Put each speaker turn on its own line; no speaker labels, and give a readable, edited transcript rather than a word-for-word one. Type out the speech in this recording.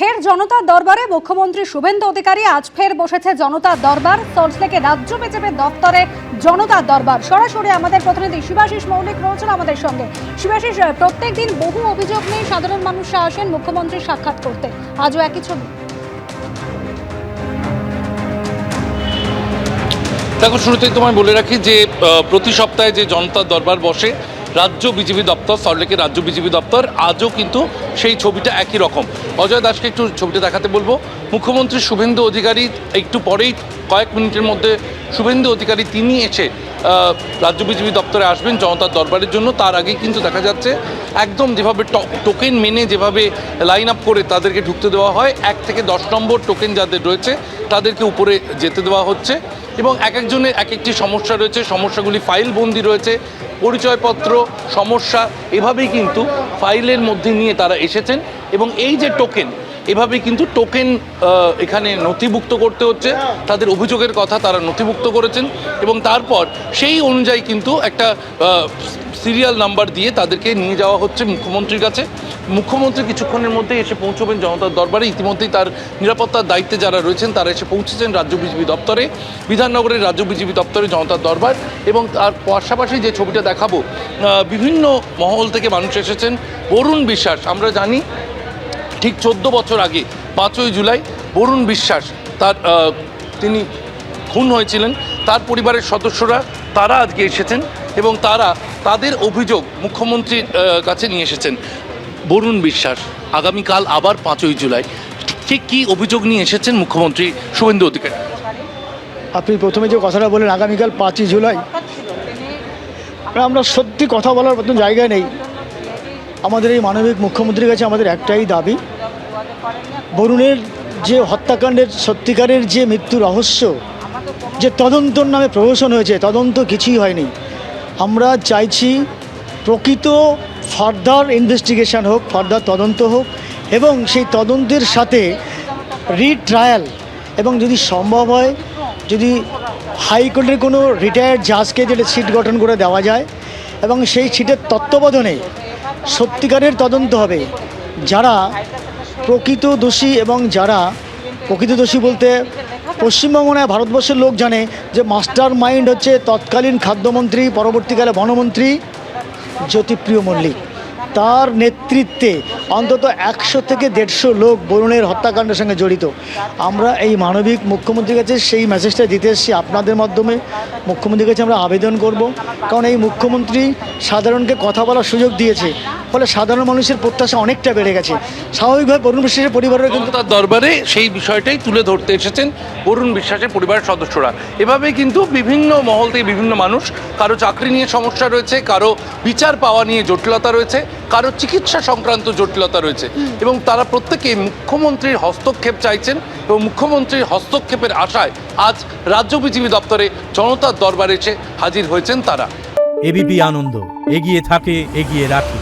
ফের জনতার দরবারে মুখ্যমন্ত্রী শুভেন্দু অধিকারী আজ ফের বসেছে জনতার দরবার। সল্টলেকে রাজ্য বিজেপির দপ্তরে জনতার দরবার। সরাসরি আমাদের প্রতিনিধি শিবাশিস মৌলিক রয়েছেন আমাদের সঙ্গে। শিবাশিস, প্রত্যেক দিন বহু অভিযোগ নিয়ে সাধারণ মানুষরা আসেন মুখ্যমন্ত্রীর সাক্ষাৎ করতে, আজও একই ছবি।
দেখো, শুরুতেই তোমায় বলে রাখি যে প্রতি সপ্তাহে যে জনতার দরবার বসে রাজ্য বিজেপি দপ্তর, সল্টলেকের রাজ্য বিজেপি দপ্তর, আজও কিন্তু সেই ছবিটা একই রকম। অজয় দাসকে একটু ছবিটা দেখাতে বলবো। মুখ্যমন্ত্রী শুভেন্দু অধিকারী একটু পরেই, কয়েক মিনিটের মধ্যে শুভেন্দু অধিকারী তিনি এসে রাজ্য বিজেপি দপ্তরে আসবেন জনতার দরবারের জন্য। তার আগেই কিন্তু দেখা যাচ্ছে একদম যেভাবে টোকেন মেনে যেভাবে লাইন আপ করে তাদেরকে ঢুকতে দেওয়া হয়, 1 থেকে 10 নম্বর টোকেন যাদের রয়েছে তাদেরকে উপরে যেতে দেওয়া হচ্ছে। এবং এক একজনের এক একটি সমস্যা রয়েছে, সমস্যাগুলি ফাইলবন্দি রয়েছে, পরিচয়পত্র সমস্যা, এভাবেই কিন্তু ফাইলের মধ্যে নিয়ে তারা এসেছেন। এবং এই যে টোকেন, এভাবেই কিন্তু টোকেন এখানে নথিভুক্ত করতে হচ্ছে, তাদের অভিযোগের কথা তারা নথিভুক্ত করেছেন এবং তারপর সেই অনুযায়ী কিন্তু একটা সিরিয়াল নাম্বার দিয়ে তাদেরকে নিয়ে যাওয়া হচ্ছে মুখ্যমন্ত্রীর কাছে। মুখ্যমন্ত্রী কিছুক্ষণের মধ্যে এসে পৌঁছবেন জনতার দরবারে। ইতিমধ্যেই তার নিরাপত্তার দায়িত্বে যারা রয়েছেন তারা এসে পৌঁছেছেন রাজ্য বিজেপি দপ্তরে, বিধাননগরের রাজ্য বিজেপি দপ্তরে জনতার দরবার। এবং তার পাশাপাশি যে ছবিটা দেখাবো, বিভিন্ন মহল থেকে মানুষ এসেছেন। বরুণ বিশ্বাস, আমরা জানি ঠিক 14 বছর আগে 5ই জুলাই বরুণ বিশ্বাস তিনি খুন হয়েছিলেন। তার পরিবারের সদস্যরা তারা আজকে এসেছেন এবং তারা তাদের অভিযোগ মুখ্যমন্ত্রীর কাছে নিয়ে এসেছেন। বরুণ বিশ্বাস আগামীকাল আবার 5ই জুলাই, ঠিক কী অভিযোগ নিয়ে এসেছেন মুখ্যমন্ত্রী শুভেন্দু অধিকারী?
আপনি প্রথমে যে কথাটা বলেন আগামীকাল 5ই জুলাই, আমরা সত্যি কথা বলার মতন জায়গায় নেই। আমাদের এই মানবিক মুখ্যমন্ত্রীর কাছে আমাদের একটাই দাবি, বরুণের যে হত্যাকাণ্ডের সত্যিকারের যে মৃত্যু রহস্য, যে তদন্তর নামে প্রহসন হয়েছে, তদন্ত কিছুই হয়নি। আমরা চাইছি প্রকৃত ফার্দার ইনভেস্টিগেশন হোক, ফার্দার তদন্ত হোক এবং সেই তদন্তের সাথে রিট্রায়াল, এবং যদি সম্ভব হয় যদি হাইকোর্টের কোনো রিটায়ার্ড জাজকে যেটা সিট গঠন করে দেওয়া যায় এবং সেই সিটের তত্ত্বাবধানে সত্যিকারের তদন্ত হবে। যারা প্রকৃত দোষী এবং যারা প্রকৃত দোষী বলতে পশ্চিমবঙ্গ নয় ভারতবর্ষের লোক জানে যে মাস্টার মাইন্ড হচ্ছে তৎকালীন খাদ্যমন্ত্রী, পরবর্তীকালে বনমন্ত্রী জ্যোতিপ্রিয় মল্লিক। তার নেতৃত্বে অন্তত 100 থেকে 150 লোক বরুণের হত্যাকাণ্ডের সঙ্গে জড়িত। আমরা এই মানবিক মুখ্যমন্ত্রীর কাছে সেই মেসেজটা দিতে এসেছি। আপনাদের মাধ্যমে মুখ্যমন্ত্রীর কাছে আমরা আবেদন করব, কারণ এই মুখ্যমন্ত্রী সাধারণকে কথা বলার সুযোগ দিয়েছে, ফলে সাধারণ মানুষের প্রত্যাশা অনেকটা বেড়ে গেছে। স্বাভাবিকভাবে বরুণ বিশ্বাসের পরিবারের কিন্তু
তার দরবারে সেই বিষয়টাই তুলে ধরতে এসেছেন বরুণ বিশ্বাসের পরিবারের সদস্যরা। এভাবেই কিন্তু বিভিন্ন মহল থেকে বিভিন্ন মানুষ, কারো চাকরি নিয়ে সমস্যা রয়েছে, কারো বিচার পাওয়া নিয়ে জটিলতা রয়েছে, কারো চিকিৎসা সংক্রান্ত জটিলতা রয়েছে এবং তারা প্রত্যেকেই মুখ্যমন্ত্রীর হস্তক্ষেপ চাইছেন এবং মুখ্যমন্ত্রীর হস্তক্ষেপের আশায় আজ রাজ্য বিজেপি দপ্তরে জনতার দরবারে এসে হাজির হয়েছেন তারা।
এবিপি আনন্দ, এগিয়ে থাকে, এগিয়ে রাখে।